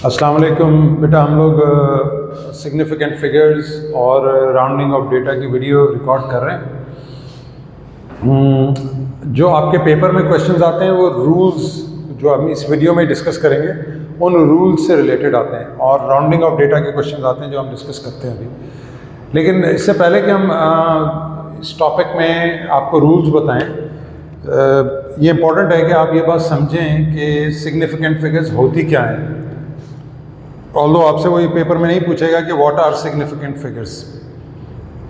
अस्सलाम वालेकुम बेटा, हम लोग सिग्निफिकेंट फिगर्स और राउंडिंग ऑफ डेटा की वीडियो रिकॉर्ड कर रहे हैं। जो आपके पेपर में क्वेश्चंस आते हैं वो रूल्स जो हम इस वीडियो में डिस्कस करेंगे उन रूल्स से रिलेटेड आते हैं, और राउंडिंग ऑफ डेटा के क्वेश्चंस आते हैं जो हम डिस्कस करते हैं अभी। लेकिन इससे पहले कि हम इस टॉपिक में आपको रूल्स बताएं, ये इम्पोर्टेंट है कि आप ये बात समझें कि सिग्निफिकेंट फिगर्स होती क्या हैं। ऑल्दो आपसे वो ये पेपर में नहीं पूछेगा कि व्हाट आर सिग्निफिकेंट फिगर्स,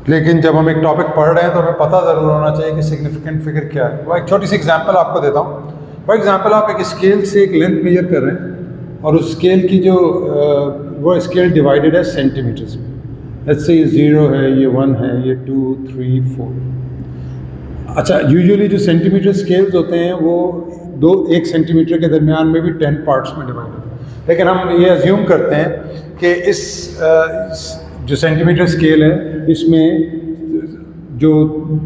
लेकिन जब हम एक टॉपिक पढ़ रहे हैं तो हमें पता ज़रूर होना चाहिए कि सिग्निफिकेंट फिगर क्या है। वो एक छोटी सी एग्जांपल आपको देता हूँ। फॉर एग्जांपल, आप एक स्केल से एक लेंथ मेजर कर रहे हैं और उस स्केल की जो वो स्केल डिवाइडेड है सेंटीमीटर्स में। लेट्स से ये 0 है, ये 1 है, ये 2, 3, 4। अच्छा, यूजुअली जो सेंटीमीटर स्केल्स होते हैं वो 1 सेंटीमीटर के दरमियान में भी 10 पार्ट्स में डिवाइड होते हैं। लेकिन हम ये अज्यूम करते हैं कि इस जो सेंटीमीटर स्केल है इसमें जो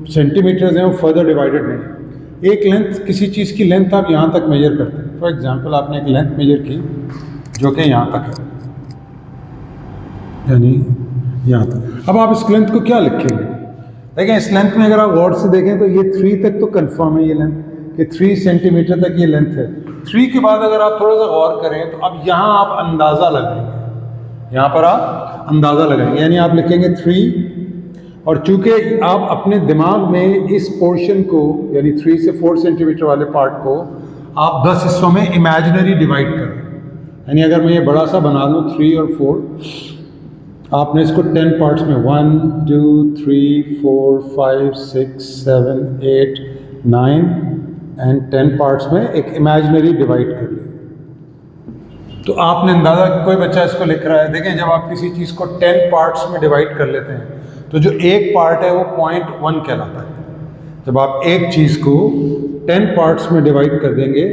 सेंटीमीटर्स हैं वो फर्दर डिवाइडेड नहीं है। एक लेंथ, किसी चीज़ की लेंथ आप यहाँ तक मेजर करते हैं। फॉर एग्जांपल, आपने एक लेंथ मेजर की जो कि यहाँ तक है, यानी यहाँ तक। अब आप इस लेंथ को क्या लिखेंगे? देखें, इस लेंथ में अगर आप गौर से देखें तो ये 3 तक तो कंफर्म है ये लेंथ कि 3 सेंटीमीटर तक ये लेंथ है। 3 के बाद अगर आप थोड़ा सा गौर करें तो अब यहाँ आप अंदाज़ा लगाएंगे, यहाँ पर आप अंदाज़ा लगाएंगे, यानी आप लिखेंगे 3। और चूंकि आप अपने दिमाग में इस पोर्शन को, यानी 3 से 4 सेंटीमीटर वाले पार्ट को आप 10 हिस्सों में इमेजिनरी डिवाइड करें। यानी अगर मैं ये बड़ा सा बना लूँ 3 और 4, आपने इसको 10 पार्ट्स में 1, 2, 3, 4, 5, 6, 7, 8, 9 एंड 10 पार्ट्स में एक इमेजिनरी डिवाइड कर लिया। तो आपने अंदाज़ा, कोई बच्चा इसको लिख रहा है, देखें जब आप किसी चीज़ को 10 पार्ट्स में डिवाइड कर लेते हैं तो जो एक पार्ट है वो 0.1 कहलाता है। जब आप एक चीज़ को 10 पार्ट्स में डिवाइड कर देंगे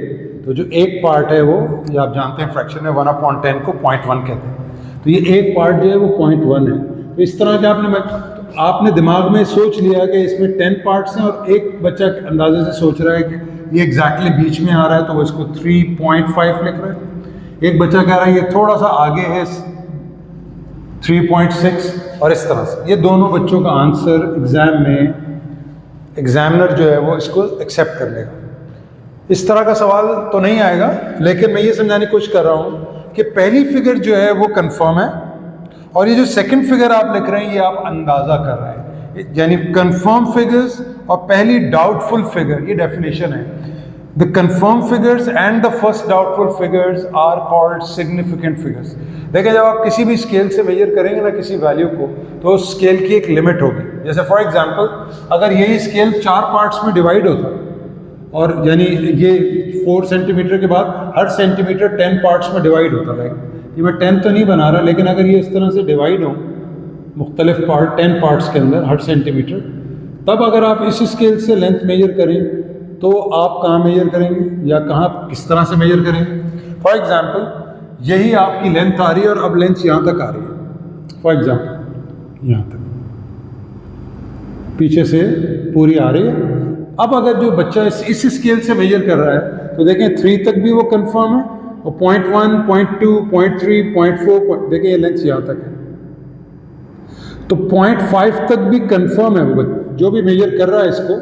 तो जो एक पार्ट है वो, ये आप जानते हैं फ्रैक्शन में 1/10 को 0.1 कहते हैं। तो ये एक पार्ट जो है वो 0.1 है। तो इस तरह के आपने दिमाग में सोच लिया कि इसमें 10 पार्ट्स हैं, और एक बच्चा अंदाजे से सोच रहा है कि ये एग्जैक्टली बीच में आ रहा है तो वो इसको 3.5 लिख रहा है। एक बच्चा कह रहा है ये थोड़ा सा आगे है 3.6, और इस तरह से ये दोनों बच्चों का आंसर एग्जाम में एग्जामिनर जो है वो इसको एक्सेप्ट कर लेगा। इस तरह का सवाल तो नहीं आएगा, लेकिन मैं ये समझाने की कोशिश कर रहा हूँ कि पहली फिगर जो है वो कंफर्म है, और ये जो सेकंड फिगर आप लिख रहे हैं ये आप अंदाज़ा कर रहे हैं। यानी कंफर्म फिगर्स और पहली डाउटफुल फिगर, ये डेफिनेशन है। The confirm figures and the first doubtful figures are called significant figures. देखिए, जब आप किसी भी स्केल से मेजर करेंगे ना किसी वैल्यू को, तो उस स्केल की एक लिमिट होगी। जैसे फॉर एग्जांपल, अगर यही स्केल 4 पार्ट्स में डिवाइड होता, और यानी ये 4 सेंटीमीटर के बाद हर सेंटीमीटर 10 पार्ट्स में डिवाइड होता है। ये मैं 10 तो नहीं बना रहा, लेकिन अगर ये इस तरह से डिवाइड हो मुख्तलिफ पार्ट 10 पार्ट्स के अंदर हर सेंटीमीटर, तब अगर आप इस स्केल से लेंथ मेजर करें तो आप कहाँ मेजर करेंगे या कहाँ किस तरह से मेजर करेंगे? फॉर एग्जांपल, यही आपकी लेंथ आ रही है और अब लेंथ यहाँ तक आ रही है। फॉर एग्जांपल यहाँ तक पीछे से पूरी आ रही है। अब अगर जो बच्चा इस स्केल से मेजर कर रहा है तो देखें 3 तक भी वो कंफर्म है, और 0.1, 0.2, 0.3, 0.4, देखिए ये लेंथ यहाँ तक है। तो 0.5 तक भी कंफर्म है वो जो भी मेजर कर रहा है इसको,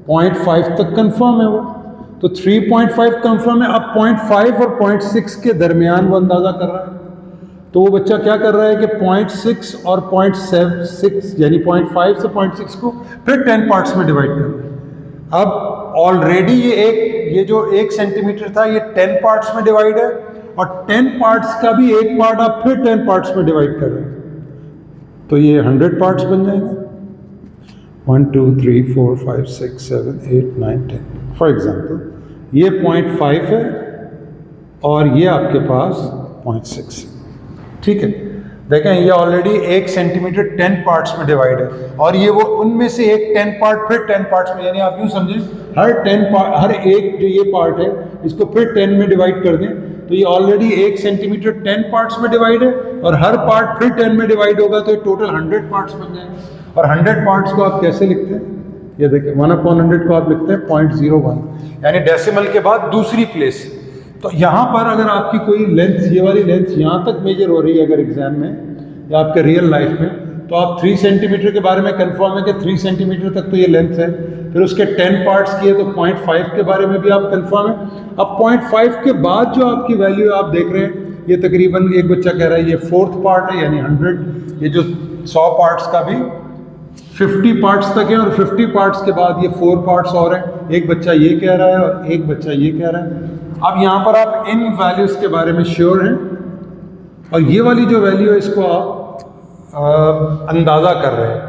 0.5 तक कंफर्म है वो। तो 3.5 कंफर्म है। अब 0.5 और 0.6 के दरमियान वो अंदाज़ा कर रहा है। तो वो बच्चा क्या कर रहा है कि 0.6 और 0.6 यानी 0.5 से 0.6 को फिर 10 पार्ट्स में डिवाइड कर रहा है। अब ऑलरेडी ये जो 1 सेंटीमीटर था ये 10 पार्ट्स में डिवाइड है, और 10 पार्ट्स का भी एक पार्ट आप फिर 10 पार्ट्स में डिवाइड कर रहे हैं, तो ये 100 पार्ट्स बन जाएंगे। 1, 2, 3, 4, 5, 6, 7, 8, 9, 10। फॉर एग्जाम्पल ये 0.5 है और ये आपके पास 0.6 है। ठीक है, देखें ये ऑलरेडी 1 सेंटीमीटर 10 पार्ट्स में डिवाइड है, और ये वो उनमें से एक 10 पार्ट फिर 10 पार्ट्स में, यानी आप यूँ समझें हर एक जो ये पार्ट है इसको फिर 10 में डिवाइड कर दें, तो ये ऑलरेडी 1 सेंटीमीटर 10 पार्ट्स में डिवाइड है, और हर पार्ट फिर 10 में डिवाइड होगा तो ये टोटल 100 पार्ट्स बन जाएंगे। और 100 पार्ट्स को आप कैसे लिखते हैं? ये देखिए 1/100 को आप लिखते हैं 0.01, यानी डेसिमल के बाद दूसरी प्लेस। तो यहाँ पर अगर आपकी कोई लेंथ, ये वाली लेंथ यहाँ तक मेजर हो रही है अगर एग्जाम में या आपके रियल लाइफ में, तो आप 3 सेंटीमीटर के बारे में कंफर्म है कि 3 सेंटीमीटर तक तो ये लेंथ है। फिर उसके 10 पार्ट्स किए तो 0.5 के बारे में भी आप कंफर्म है। अब 0.5 के बाद जो आपकी वैल्यू आप देख रहे हैं, ये तकरीबन एक बच्चा कह रहा है ये 4th पार्ट है, यानी 100। ये जो 100 पार्ट्स का भी 50 पार्ट्स तक है और 50 पार्ट्स के बाद ये 4 पार्ट्स और हैं। एक बच्चा ये कह रहा है और एक बच्चा ये कह रहा है। अब यहाँ पर आप इन वैल्यूज़ के बारे में श्योर हैं और ये वाली जो वैल्यू है इसको आप अंदाज़ा कर रहे हैं।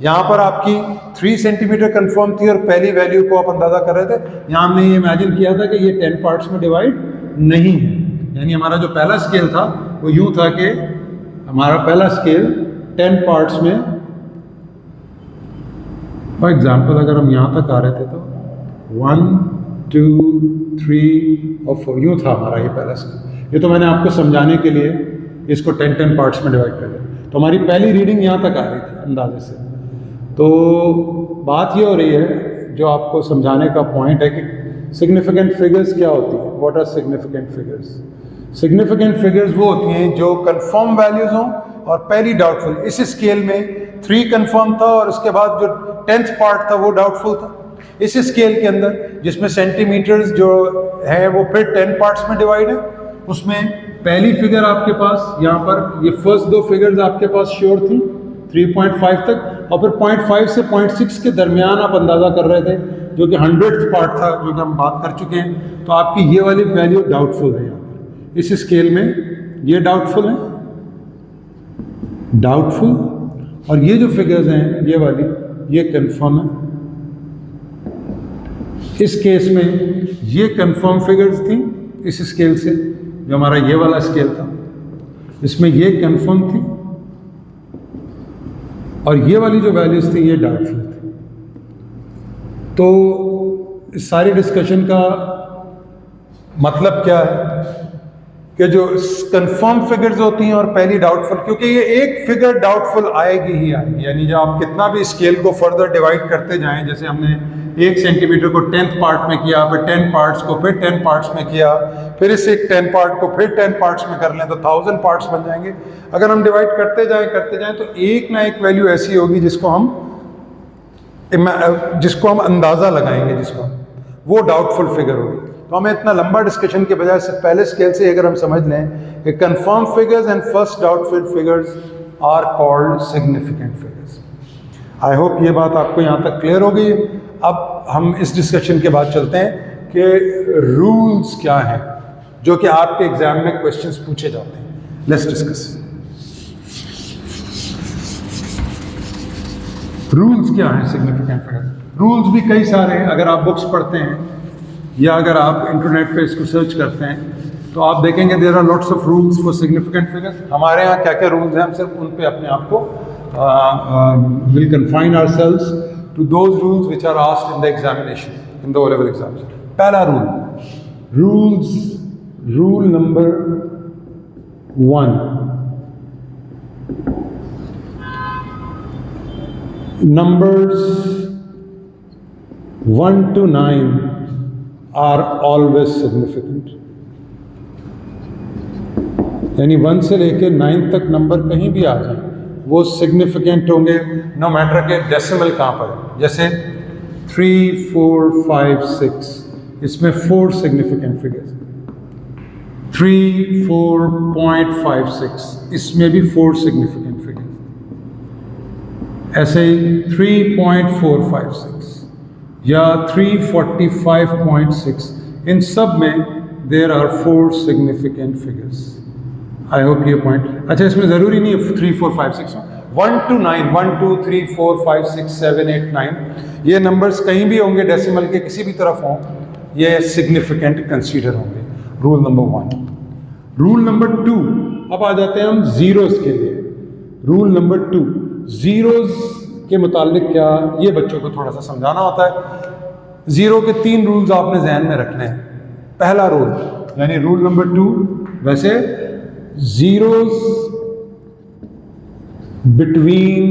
यहाँ पर आपकी 3 सेंटीमीटर कंफर्म थी और पहली वैल्यू को आप अंदाज़ा कर रहे थे। यहाँ हमने ये इमेजिन किया था कि ये 10 पार्ट्स में डिवाइड नहीं है, यानी हमारा जो पहला स्केल था वो यूँ था कि हमारा पहला स्केल 10 पार्ट्स में, फॉर एग्जाम्पल अगर हम यहाँ तक आ रहे थे तो 1 2 3 और 4 यूँ था हमारा ये पहला स्केल। ये तो मैंने आपको समझाने के लिए इसको 10 पार्ट्स में डिवाइड कर दिया। तो हमारी पहली रीडिंग यहाँ तक आ रही थी अंदाजे से। तो बात ये हो रही है, जो आपको समझाने का पॉइंट है कि सिग्निफिकेंट फिगर्स क्या होती है। What are significant figures? Significant figures वो होती हैं जो कंफर्म वैल्यूज हों और पहली डाउटफुल। इस स्केल में 3 कंफर्म था और उसके बाद जो 10th पार्ट था वो डाउटफुल था। इस स्केल के अंदर जिसमें सेंटीमीटर्स जो है वो फिर 10 पार्ट्स में डिवाइड है, उसमें पहली फिगर आपके पास यहाँ पर ये फर्स्ट 2 फिगर्स आपके पास श्योर थी 3.5 तक, और फिर 0.5 से 0.6 के दरमियान आप अंदाज़ा कर रहे थे जो कि 100th पार्ट था, जो कि हम बात कर चुके हैं। तो आपकी ये वाली वैल्यू डाउटफुल है यहाँ पर इस स्केल में, ये डाउटफुल है, डाउटफुल, और ये जो फिगर्स हैं ये वाली ये कंफर्म है। इस केस में ये कंफर्म फिगर्स थी इस स्केल से, जो हमारा ये वाला स्केल था, इसमें ये कंफर्म थी और ये वाली जो वैल्यूज थी ये डाउटफुल थी। तो इस सारी डिस्कशन का मतलब क्या है कि जो कंफर्म फिगर्स होती हैं और पहली डाउटफुल, क्योंकि ये एक फिगर डाउटफुल आएगी ही आएगी, यानी जब आप कितना भी स्केल को फर्दर डिवाइड करते जाएं, जैसे हमने 1 सेंटीमीटर को 10th पार्ट में किया, फिर 10 पार्ट्स को फिर 10 पार्ट्स में किया, फिर इस एक 10 पार्ट को फिर 10 पार्ट्स में कर लें तो 1000 पार्ट्स बन जाएंगे। अगर हम डिवाइड करते जाएं तो एक ना एक वैल्यू ऐसी होगी जिसको हम अंदाज़ा लगाएंगे, जिसको वो डाउटफुल फिगर होगी। तो हमें इतना लंबा डिस्कशन के बजाय सिर्फ पहले स्केल से अगर हम समझ लें कि confirm figures and first doubtful figures are called significant figures. I hope ये बात आपको यहाँ तक क्लियर हो गई। अब हम इस डिस्कशन के बाद चलते हैं कि रूल्स क्या हैं जो कि आपके एग्जाम में क्वेश्चंस पूछे जाते हैं। लेट्स डिस्कस रूल्स क्या हैं सिग्निफिकेंट फिगर्स। रूल्स भी कई सारे हैं, अगर आप बुक्स पढ़ते हैं या अगर आप इंटरनेट पे इसको सर्च करते हैं तो आप देखेंगे there are lots of rules for significant figures. हमारे यहाँ क्या क्या रूल्स हैं, हम सिर्फ उन पे अपने आप को will confine ourselves to those rules which are asked in the examination, in the O level examination. पहला rule number 1, numbers 1 to 9 are always significant। यानी 1 से लेकर 9 तक नंबर कहीं भी आ जाए वो सिग्निफिकेंट होंगे, नो मैटर के डेसिमल कहाँ पर है। जैसे 3 4 5 6, इसमें 4 सिग्निफिकेंट फिगर्स, 3 4.56, इसमें भी 4 सिग्निफिकेंट फिगर्स। ऐसे ही 3.456 या 345.6, इन सब में there are 4 significant figures. I hope ये पॉइंट अच्छा, इसमें ज़रूरी नहीं है 3 4 5 6, 1 to 9, 1 2 3 4 5 6 7 8 9, ये नंबर्स कहीं भी होंगे डेसिमल के किसी भी तरफ हों, ये सिग्निफिकेंट कंसीडर होंगे। Rule number 1। रूल नंबर 2, अब आ जाते हैं हम जीरोस के लिए। रूल नंबर 2, जीरोस के मुतालिक क्या, ये बच्चों को थोड़ा सा समझाना होता है। जीरो के 3 रूल्स आपने जहन में रखने हैं। पहला रूल यानी रूल नंबर 2, वैसे जीरोस बिटवीन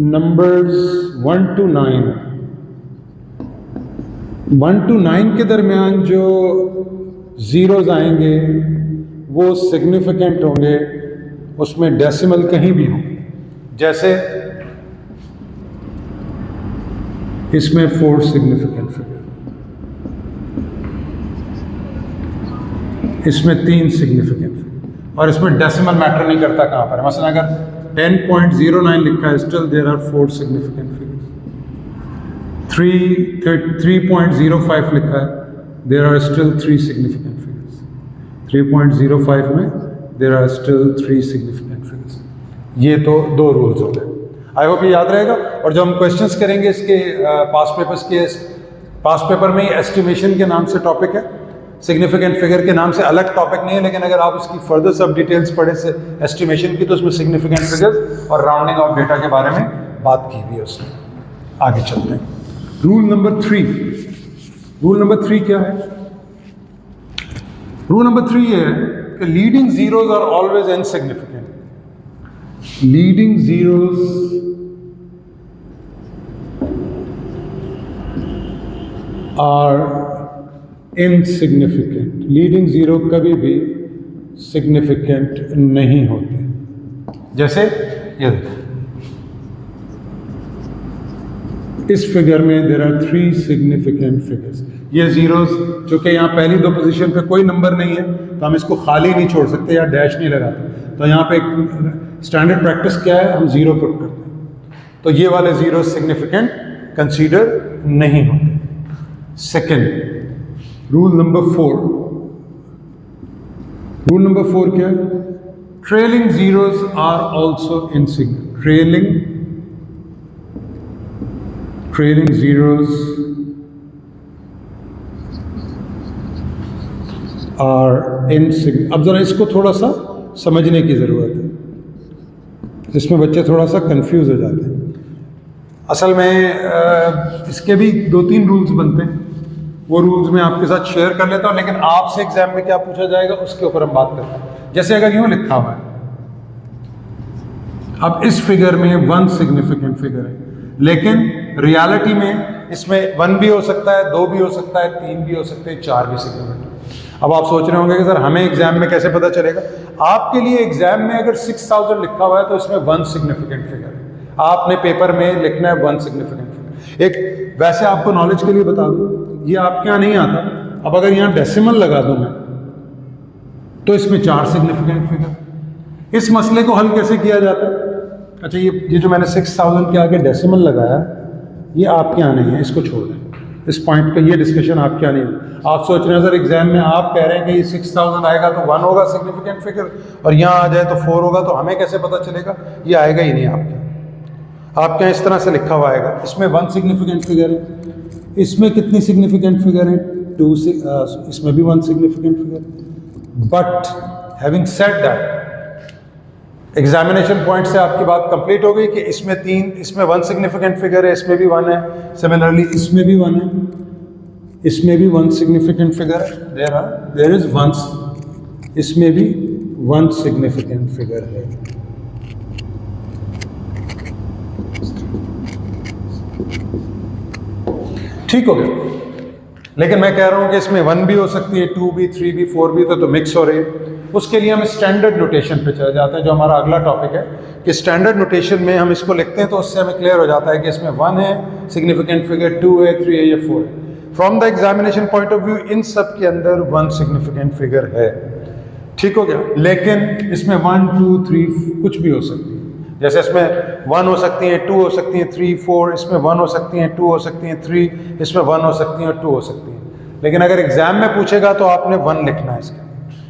नंबर्स 1 to 9 के दरमियान जो ज़ीरोज़ आएंगे वो सिग्निफिकेंट होंगे, उसमें डेसिमल कहीं भी हो। जैसे इसमें 4 सिग्निफिकेंट फिगर, इसमें 3 सिग्निफिकेंट फिगर, और इसमें डेसिमल मैटर नहीं करता कहाँ पर है। मसलन अगर 10.09 लिखा है, still there are 4 significant figures. 3.05 लिखा है, there are still 3 significant figures. 3.05 में there are still 3 significant figures. ये तो 2 रूल्स हो गए। आई होप ये याद रहेगा। और जब हम क्वेश्चंस करेंगे इसके पास्ट पेपर्स के, पास्ट पेपर में एस्टिमेशन के नाम से टॉपिक है, सिग्निफिकेंट फिगर के नाम से अलग टॉपिक नहीं है, लेकिन अगर आप उसकी फर्दर सब डिटेल्स पढ़े से एस्टिमेशन की, तो उसमें सिग्निफिकेंट फिगर्स और राउंडिंग ऑफ डेटा के बारे में बात की हुई है उसने। आगे चलते हैं। Rule number 3। रूल नंबर 3 क्या है? रूल नंबर 3 ये है कि leading zeros are always insignificant. Leading zeros are insignificant. Leading zero कभी भी सिग्निफिकेंट नहीं होते। जैसे ये देखो, इस फिगर में देयर आर 3 सिग्निफिकेंट फिगर्स। ये जीरोस, चूंकि यहाँ पहली 2 पोजीशन पे कोई नंबर नहीं है तो हम इसको खाली नहीं छोड़ सकते या डैश नहीं लगाते। तो यहाँ पे एक स्टैंडर्ड प्रैक्टिस क्या है, हम जीरो पुट करते हैं। तो ये वाले जीरो सिग्निफिकेंट कंसीडर नहीं होते। Second, rule number 4। Rule number 4 क्या है? Trailing zeros are also insignificant. Trailing zeros are insignificant. अब जरा इसको थोड़ा सा समझने की जरूरत है, इसमें बच्चे थोड़ा सा कंफ्यूज हो जाते हैं। असल में इसके भी 2-3 रूल्स बनते हैं, वो रूल्स मैं आपके साथ शेयर कर लेता हूं, लेकिन आपसे एग्जाम में क्या पूछा जाएगा उसके ऊपर हम बात करते हैं। जैसे अगर यूं लिखा हुआ है, अब इस फिगर में 1 सिग्निफिकेंट फिगर है, लेकिन रियलिटी में इसमें 1 भी हो सकता है, 2 भी हो सकता है, 3 भी हो सकते हैं, 4 भी सिग्निफिकेंट। अब आप सोच रहे होंगे कि सर हमें एग्जाम में कैसे पता चलेगा? आपके लिए एग्जाम में अगर 6000 लिखा हुआ है तो इसमें 1 सिग्निफिकेंट फिगर है। आपने पेपर में लिखना है 1 सिग्निफिकेंट फिगर। एक वैसे आपको नॉलेज के लिए बता दूं, ये आपके यहाँ नहीं आता। अब अगर यहाँ डेसिमल लगा दूं मैं, तो इसमें 4 सिग्निफिकेंट फिगर। इस मसले को हल कैसे किया जाता है? अच्छा, ये जो मैंने 6000 के आगे डेसिमल लगाया, ये आपके यहाँ नहीं है, इसको छोड़ दें। इस पॉइंट पे ये डिस्कशन आपके यहाँ नहीं है। आप सोच रहे हैं सर एग्जाम में आप कह रहे हैं कि ये 6000 आएगा तो 1 होगा सिग्निफिकेंट फिगर, और यहाँ आ जाए तो 4 होगा, तो हमें कैसे पता चलेगा? ये आएगा ही नहीं आपके यहाँ इस तरह से लिखा हुआ आएगा। इसमें 1 सिग्निफिकेंट फिगर है, इसमें कितनी सिग्निफिकेंट फिगर है? 2 से इसमें भी 1 significant figure. But having said that, examination point से आपकी बात कंप्लीट हो गई कि इसमें 3, इसमें 1 सिग्निफिकेंट फिगर है, इसमें भी 1 है, सिमिलरली इसमें भी 1 है, इसमें भी 1 सिग्निफिकेंट फिगर है, देयर इज 1, इसमें भी 1 सिग्निफिकेंट फिगर है। ठीक हो गया। लेकिन मैं कह रहा हूं कि इसमें 1 भी हो सकती है, 2 भी, 3 भी, 4 भी, तो मिक्स हो रही है। उसके लिए हम स्टैंडर्ड नोटेशन पे चले जाते हैं, जो हमारा अगला टॉपिक है कि स्टैंडर्ड नोटेशन में हम इसको लिखते हैं, तो उससे हमें क्लियर हो जाता है कि इसमें 1 है सिग्निफिकेंट फिगर, 2 है, 3 है या 4 है। From the examination point of view इन सब के अंदर 1 सिग्निफिकेंट फिगर है। ठीक हो गया। लेकिन इसमें 1, 2, 3 कुछ भी हो सकती है। जैसे इसमें 1 हो सकती है, 2 हो सकती है, 3, 4, इसमें 1 हो सकती है, 2 हो सकती है, 3, इसमें 1 हो सकती है और 2 हो सकती है। लेकिन अगर एग्जाम में पूछेगा तो आपने 1 लिखना है इसका।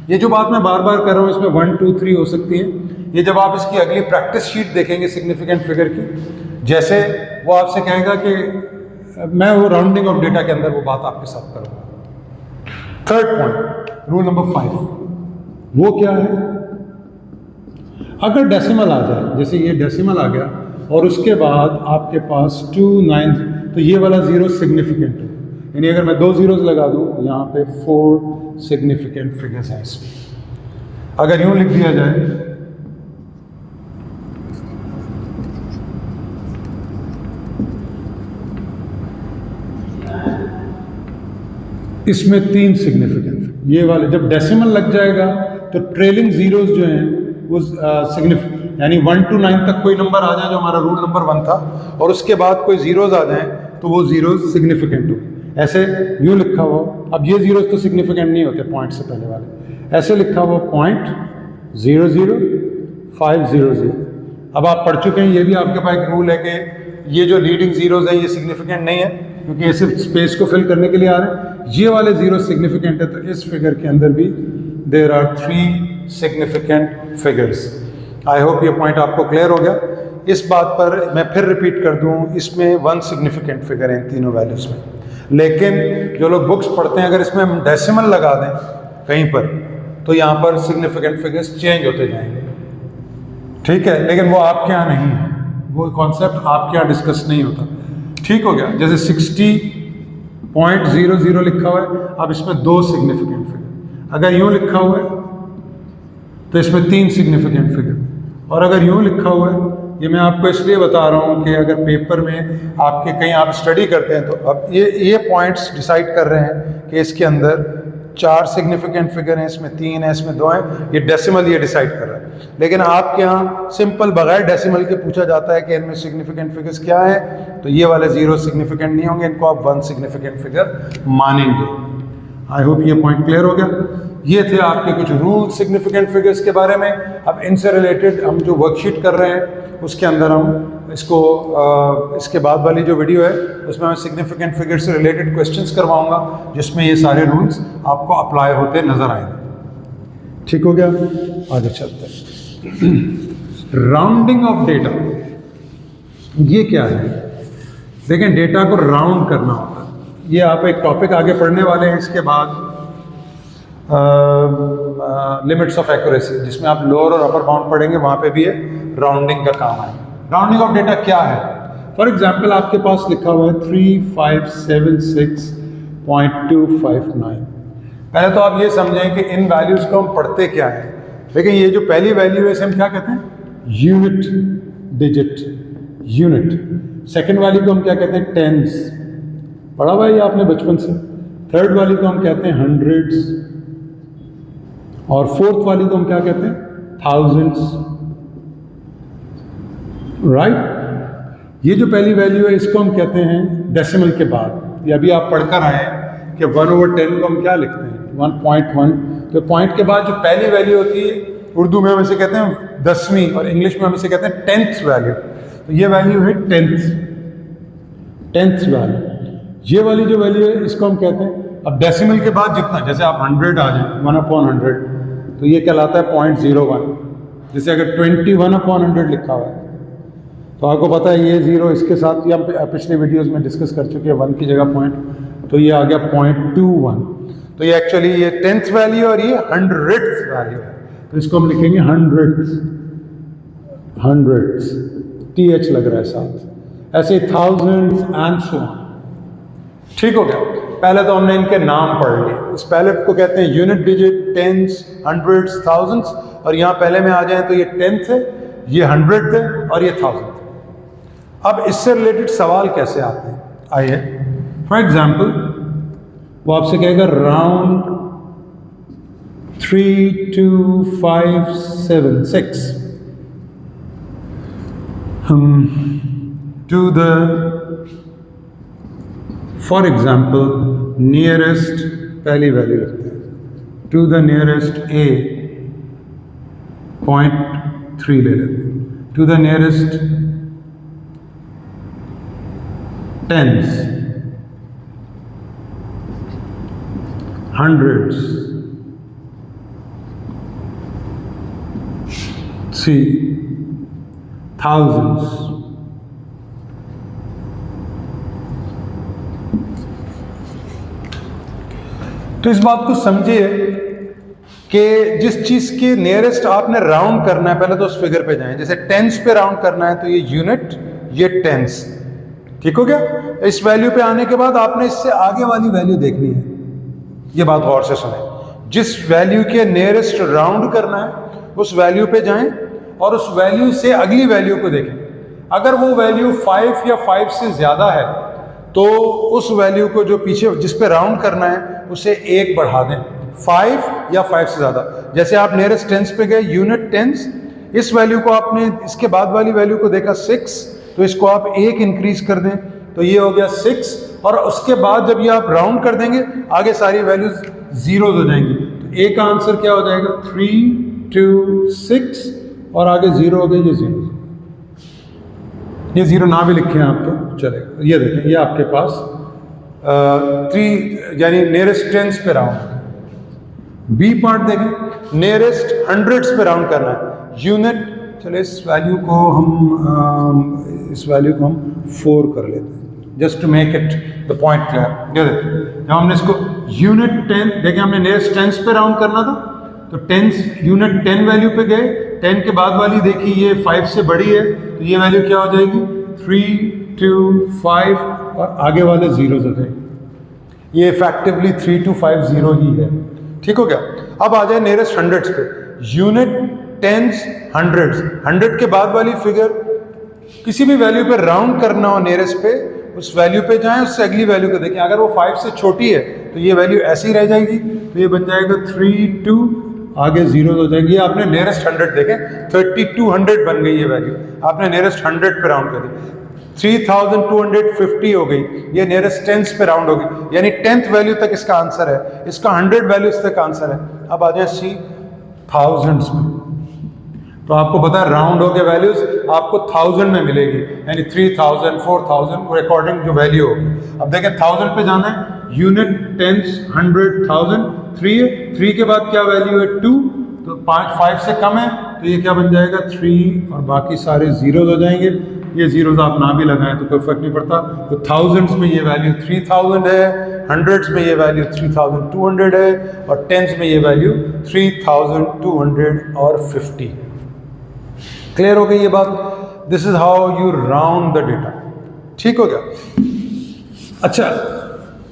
ये जो बात मैं बार बार कर रहा हूँ, इसमें 1, 2, 3 हो सकती है, ये जब आप इसकी अगली प्रैक्टिस शीट देखेंगे सिग्निफिकेंट फिगर की, जैसे वो आपसे कहेगा कि मैं वो राउंडिंग ऑफ डेटा के अंदर वो बात आपके साथ करूँगा। थर्ड पॉइंट, रूल नंबर 5, वो क्या है? अगर डेसिमल आ जाए, जैसे ये डेसिमल आ गया और उसके बाद आपके पास 2, 9, तो ये वाला 0 सिग्निफिकेंट है। यानी अगर मैं 2 जीरोस लगा दूं, यहाँ पे 4 सिग्निफिकेंट फिगर्स हैं इसमें। अगर यूं लिख दिया जाए, इसमें 3 सिग्निफिकेंट फिगर, ये वाले जब डेसिमल लग जाएगा तो ट्रेलिंग जीरोज जो हैं वो सिग्निफिकेंट, यानी 1 to 9 तक कोई नंबर आ जाए जो हमारा रूल नंबर 1 था, और उसके बाद कोई जीरोज आ जाएं तो वो जीरोज सिग्निफिकेंट हो। ऐसे यूँ लिखा हुआ, अब ये जीरोज तो सिग्निफिकेंट नहीं होते पॉइंट से पहले वाले, ऐसे लिखा हुआ 0.00500। अब आप पढ़ चुके हैं, ये भी आपके पास एक रूल है कि ये जो लीडिंग जीरोज हैं ये सिग्निफिकेंट नहीं है, क्योंकि ये सिर्फ स्पेस को फिल करने के लिए आ रहे हैं। ये वाले जीरो सिग्निफिकेंट है, तो इस फिगर के अंदर भी there are 3 significant figures. I hope ये पॉइंट आपको क्लियर हो गया। इस बात पर मैं फिर रिपीट कर दूं, इसमें 1 सिग्निफिकेंट फिगर है इन तीनों वैल्यूज में, लेकिन जो लोग बुक्स पढ़ते हैं अगर इसमें हम डेसिमल लगा दें कहीं पर तो यहाँ पर सिग्निफिकेंट फिगर्स चेंज होते जाएंगे, ठीक है, लेकिन वो आपके यहाँ नहीं है, वो कॉन्सेप्ट आपके यहाँ डिस्कस नहीं होता। ठीक हो गया। जैसे 60.00 लिखा हुआ है, अब इसमें 2 सिग्निफिकेंट फिगर, अगर यूँ लिखा हुआ है तो इसमें 3 सिग्निफिकेंट फिगर, और अगर यूँ लिखा हुआ है, ये मैं आपको इसलिए बता रहा हूँ कि अगर पेपर में आपके कहीं आप स्टडी करते हैं तो अब ये पॉइंट्स डिसाइड कर रहे हैं कि इसके अंदर 4 सिग्निफिकेंट फिगर हैं, इसमें 3 है, इसमें 2 हैं, ये डेसिमल ये डिसाइड कर रहा है। लेकिन आपके यहाँ सिंपल बगैर डेसिमल के पूछा जाता है कि इनमें सिग्निफिकेंट फिगर्स क्या है, तो ये वाले 0 सिग्निफिकेंट नहीं होंगे, इनको आप 1 सिग्निफिकेंट फिगर मानेंगे। आई होप ये पॉइंट क्लियर हो गया। ये थे आपके कुछ रूल सिग्निफिकेंट फिगर्स के बारे में। अब इनसे रिलेटेड हम जो वर्कशीट कर रहे हैं उसके अंदर हम इसको इसके बाद वाली जो वीडियो है उसमें मैं सिग्निफिकेंट फिगर से रिलेटेड क्वेश्चंस करवाऊंगा, जिसमें ये सारे रूल्स आपको अप्लाई होते नजर आएंगे। ठीक हो गया, आगे चलते हैं। राउंडिंग ऑफ डेटा, ये क्या है? देखें, डेटा को राउंड करना होता है। ये आप एक टॉपिक आगे पढ़ने वाले हैं इसके बाद, लिमिट्स ऑफ एक्यूरेसी, जिसमें आप लोअर और अपर बाउंड पढ़ेंगे, वहाँ पे भी है राउंडिंग का काम है। राउंडिंग ऑफ डेटा क्या है? फॉर एग्जाम्पल आपके पास लिखा हुआ है 3576.259। पहले तो आप ये समझें कि इन वैल्यूज़ को हम पढ़ते क्या है। लेकिन ये जो पहली वैल्यू है इसे हम क्या कहते हैं? Unit digit, unit. सेकेंड वाली को हम क्या कहते हैं? टेंस, पढ़ा हुआ है ये आपने बचपन से। थर्ड वाली को हम कहते हैं हंड्रेड्स, और फोर्थ वाली को हम क्या कहते हैं? Thousands, right. ये जो पहली वैल्यू है इसको हम कहते हैं डेसिमल के बाद। ये अभी आप पढ़कर आए हैं कि 1/10 को हम क्या लिखते हैं? 1.1। तो पॉइंट के बाद जो पहली वैल्यू होती है, उर्दू में हम इसे कहते हैं 10वीं, और इंग्लिश में हम इसे कहते हैं 10th वैल्यू। तो ये वैल्यू है 10th वैल्यू। ये वाली जो वैल्यू है इसको हम कहते हैं, अब डेसिमल के बाद जितना, जैसे आप 100 आ जाए 1/100, तो ये कहलाता है 0.01। जैसे अगर 21/100 लिखा हुआ है तो आपको पता है ये 0 इसके साथ, ये हम पिछले वीडियोस में डिस्कस कर चुके हैं, 1 की जगह पॉइंट, तो ये आ गया 0.21। तो ये एक्चुअली ये 10th वैल्यू और ये 100th वैल्यू है, तो इसको हम लिखेंगे हंड्रेड्स, TH लग रहा है साथ, ऐसे थाउजेंड्स एंड सो ऑन। ठीक हो गया। पहले तो हमने इनके नाम पढ़ लिए। इस पहले को कहते हैं unit digit, tens, hundreds, thousands, और यहाँ पहले में आ जाए तो ये 10th है, ये 100th है और ये 1000th। अब इससे रिलेटेड सवाल कैसे आते हैं? आइए, फॉर एग्जाम्पल वो आपसे कहेगा round 32576 to the, for example nearest, पहली वैल्यू रखते हैं, टू द नियरेस्ट A 0.3 ले लेते हैं, to the nearest tens, hundreds, C, thousands, तो इस बात को समझिए कि जिस चीज के नियरेस्ट आपने राउंड करना है, पहले तो उस फिगर पे जाएं। जैसे टेंस पे राउंड करना है तो ये यूनिट, ये टेंस। ठीक हो गया। इस वैल्यू पे आने के बाद आपने इससे आगे वाली वैल्यू देखनी है। ये बात गौर से सुने, जिस वैल्यू के नियरेस्ट राउंड करना है उस वैल्यू पे जाएं और उस वैल्यू से अगली वैल्यू को देखें। अगर वो वैल्यू 5 या 5 से ज्यादा है तो उस वैल्यू को जो पीछे जिस पे राउंड करना है उसे 1 बढ़ा दें। 5 या 5 से ज़्यादा। जैसे आप नियरेस्ट टेंस पे गए, यूनिट टेंस, इस वैल्यू को आपने इसके बाद वाली वैल्यू को देखा 6, तो इसको आप 1 इंक्रीज कर दें तो ये हो गया 6, और उसके बाद जब ये आप राउंड कर देंगे आगे सारी वैल्यूज जीरोज हो जाएंगी। तो ए का आंसर क्या हो जाएगा? 3, 2, 6 और आगे 0 हो गए, ये 0। ये 0 ना भी लिखे आप तो चलेगा। ये देखें, ये आपके पास 3 यानी नियरेस्ट टेंस पे राउंड। बी पार्ट देखें, नियरेस्ट हंड्रेड्स पे राउंड करना है, यूनिट। चलो इस वैल्यू को हम 4 कर लेते हैं, just to make it the point clear. ये देखिए, जब हमने इसको यूनिट 10 देखें, हमने नियरेस्ट टेंस पे राउंड करना था, तो टेंस यूनिट 10 वैल्यू पे गए, 10 के बाद वाली देखी ये 5 से बड़ी है, तो ये वैल्यू क्या हो जाएगी? 3, 2, 5 और आगे वाले जीरोज हो जाएंगे। ये इफेक्टिवली 3, 2, 5, 0 ही है। ठीक हो गया? अब आ जाए नियरेस्ट हंड्रेड्स पे, यूनिट टेंस हंड्रेड्स, 100 के बाद वाली फिगर किसी भी वैल्यू पे राउंड करना हो नियरेस्ट पे, उस वैल्यू पे जाएं, उससे अगली वैल्यू को देखें। अगर वो 5 से छोटी है तो ये वैल्यू ऐसी ही रह जाएगी, तो ये बन जाएगा 3, 2, आगे जीरो हो जाएंगे। आपने नियरेस्ट 100 देखें, 3200 बन गई ये वैल्यू, आपने नियरेस्ट 100 पे राउंड कर दी। 3250 हो गई, ये नियरेस्ट टेंस पे राउंड होगी, यानी 10th वैल्यू तक इसका आंसर है, इसका 100 वैल्यूज तक आंसर है। अब आ जाए सी, थाउजेंड्स में। तो आपको पता है राउंड होके वैल्यूज आपको 1000 में मिलेगी, यानी 3000, 4000 अकॉर्डिंग जो वैल्यू होगी। अब देखें 1000 पे जाना है, यूनिट, टेंस, 100, 1000, 3 है, 3 के बाद क्या वैल्यू है? 2, तो 5 से कम है, तो ये क्या बन जाएगा? 3 और बाकी सारे जीरोज हो जाएंगे। ये जीरोज आप ना भी लगाएं तो कोई फर्क नहीं पड़ता। तो थाउजेंड्स में ये वैल्यू 3000 है, हंड्रेड्स में ये वैल्यू 3200 है, और टेंस में ये वैल्यू 3250 है। क्लियर हो गई ये बात? This is how you round the data. ठीक हो गया? अच्छा,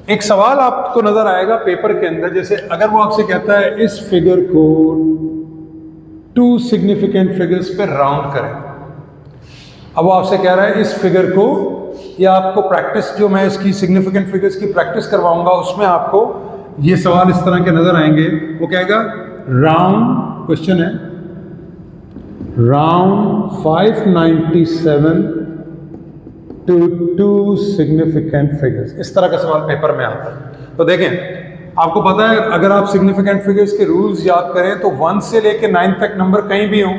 एक सवाल आपको नजर आएगा पेपर के अंदर, जैसे अगर वो आपसे कहता है इस फिगर को 2 सिग्निफिकेंट फिगर्स पे राउंड करें। अब वो आपसे कह रहा है इस फिगर को, या आपको प्रैक्टिस, जो मैं इसकी सिग्निफिकेंट फिगर्स की प्रैक्टिस करवाऊंगा उसमें आपको ये सवाल इस तरह के नजर आएंगे। वो कहेगा राउंड, क्वेश्चन है राउंड 597 to 2 सिग्निफिकेंट फिगर्स। इस तरह का सवाल पेपर में आता है। तो देखें, आपको पता है अगर आप सिग्निफिकेंट फिगर्स के रूल्स याद करें तो 1 से लेके 9 तक नंबर कहीं भी हो,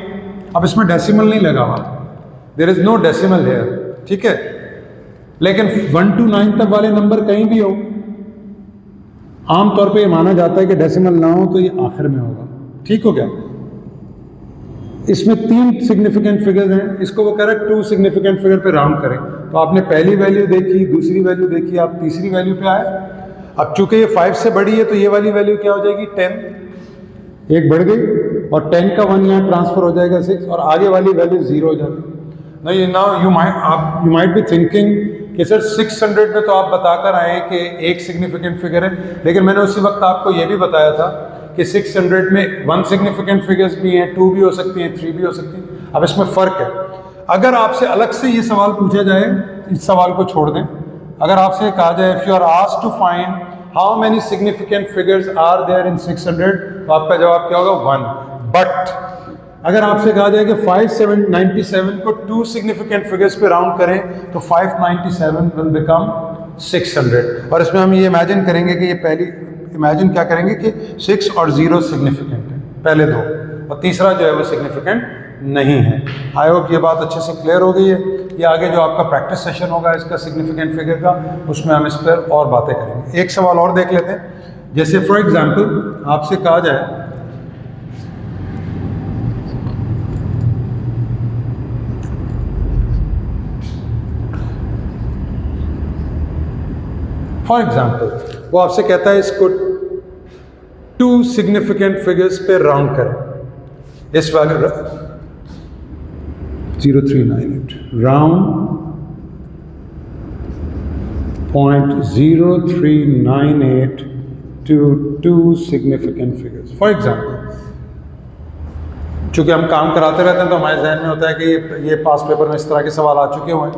अब इसमें डेसिमल नहीं लगा हुआ, there is no decimal here, ठीक है। लेकिन 1 to 9 तक वाले नंबर कहीं भी हो, आमतौर पे ये माना जाता है कि डेसिमल ना हो तो ये आखिर में होगा। ठीक हो गया? इसमें 3 सिग्निफिकेंट फिगर्स हैं, इसको वो कह रहा है 2 सिग्निफिकेंट फिगर पे राउंड करें। तो आपने पहली वैल्यू देखी, दूसरी वैल्यू देखी, आप तीसरी वैल्यू पे आए। अब चूंकि ये 5 से बड़ी है तो ये वाली वैल्यू क्या हो जाएगी? 10, एक बढ़ गई, और 10 का 1 यहाँ ट्रांसफर हो जाएगा 6, और आगे वाली वैल्यू 0 हो जाती है। नहीं, now you might be thinking कि सर 600 में तो आप बताकर आए कि एक सिग्निफिकेंट फिगर है, लेकिन मैंने उसी वक्त आपको ये भी बताया था कि 600 में 1 सिग्निफिकेंट फिगर्स भी हैं, 2 भी हो सकती हैं, 3 भी हो सकती हैं। अब इसमें फ़र्क है। अगर आपसे अलग से ये सवाल पूछा जाए, इस सवाल को छोड़ दें, अगर आपसे कहा जाए if you are asked to find how many significant figures are there in 600, तो आपका जवाब क्या होगा? 1। बट अगर आपसे कहा जाए कि 597 को 2 सिग्निफिकेंट फिगर्स पे राउंड करें तो 597 विल बिकम 600। और इसमें हम ये इमेजिन करेंगे कि ये पहली इमेजिन क्या करेंगे कि 6 और 0 सिग्निफिकेंट है, पहले 2, और तीसरा जो है वो सिग्निफिकेंट नहीं है। आई होप ये बात अच्छे से क्लियर हो गई है। ये आगे जो आपका प्रैक्टिस सेशन होगा इसका सिग्निफिकेंट फिगर का, उसमें हम इस पर और बातें करेंगे। एक सवाल और देख लेते हैं। जैसे फॉर एग्जाम्पल आपसे कहा जाए फॉर एग्जाम्पल वो आपसे कहता है इसको 2 सिग्निफिकेंट फिगर्स पे राउंड करें। इस value 0398 round 0.0398 to 2 significant figures। For example, चूंकि हम काम कराते रहते हैं तो हमारे जहन में होता है कि ये पास पेपर में इस तरह के सवाल आ चुके हुए हैं।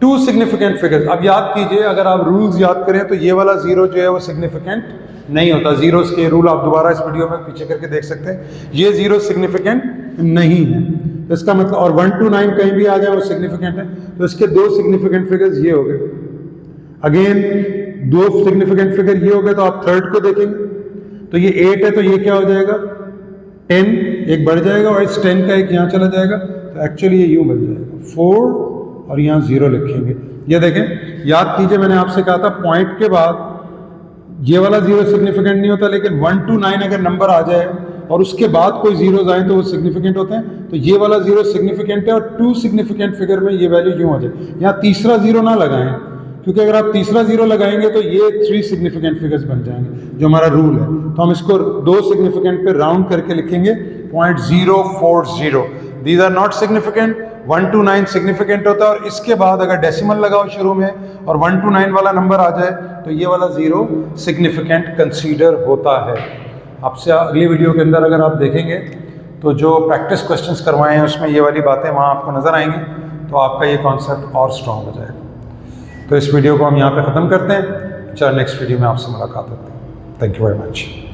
Two significant figures. अब याद कीजिए, अगर आप रूल्स याद करें तो ये वाला जीरो जो है वो सिग्निफिकेंट नहीं होता। जीरोस के रूल आप दोबारा इस वीडियो में पीछे करके देख सकते हैं। ये जीरो सिग्निफिकेंट नहीं है, तो इसका मतलब, और 1 to 9 कहीं भी आ जाए वो सिग्निफिकेंट है, तो इसके दो सिग्निफिकेंट फिगर्स ये हो गए। अगेन दो सिग्निफिकेंट फिगर ये हो गए, तो आप थर्ड को देखेंगे तो ये 8 है, तो ये क्या हो जाएगा 10, एक बढ़ जाएगा, और इस 10 का एक यहाँ चला जाएगा, तो एक्चुअली ये यूं बन जाएगा 4 और यहाँ 0 लिखेंगे। ये देखें, याद कीजिए मैंने आपसे कहा था पॉइंट के बाद ये वाला जीरो सिग्निफिकेंट नहीं होता, लेकिन 1 to 9 अगर नंबर आ जाए और उसके बाद कोई जीरोज आए तो वो सिग्निफिकेंट होते हैं। तो ये वाला जीरो सिग्निफिकेंट है, और टू सिग्निफिकेंट फिगर में ये वैल्यू यूं हो जाए। यहाँ तीसरा जीरो ना लगाएं, क्योंकि अगर आप तीसरा जीरो लगाएंगे तो ये 3 सिग्निफिकेंट फिगर्स बन जाएंगे, जो हमारा रूल है। तो हम इसको दो सिग्निफिकेंट पे राउंड करके लिखेंगे 0.040। These are not significant. 1 to 9 significant होता है, और इसके बाद अगर डेसिमल लगाओ शुरू में और 1 to 9 वाला नंबर आ जाए तो ये वाला जीरो सिग्निफिकेंट कंसीडर होता है। आपसे अगली वीडियो के अंदर अगर आप देखेंगे तो जो प्रैक्टिस क्वेश्चंस करवाए हैं उसमें ये वाली बातें वहाँ आपको नजर आएंगी, तो आपका ये कॉन्सेप्ट और स्ट्रॉन्ग हो जाएगा। तो इस वीडियो को हम यहाँ पे ख़त्म करते हैं। चलो नेक्स्ट वीडियो में आपसे मुलाकात होती है। Thank you very much.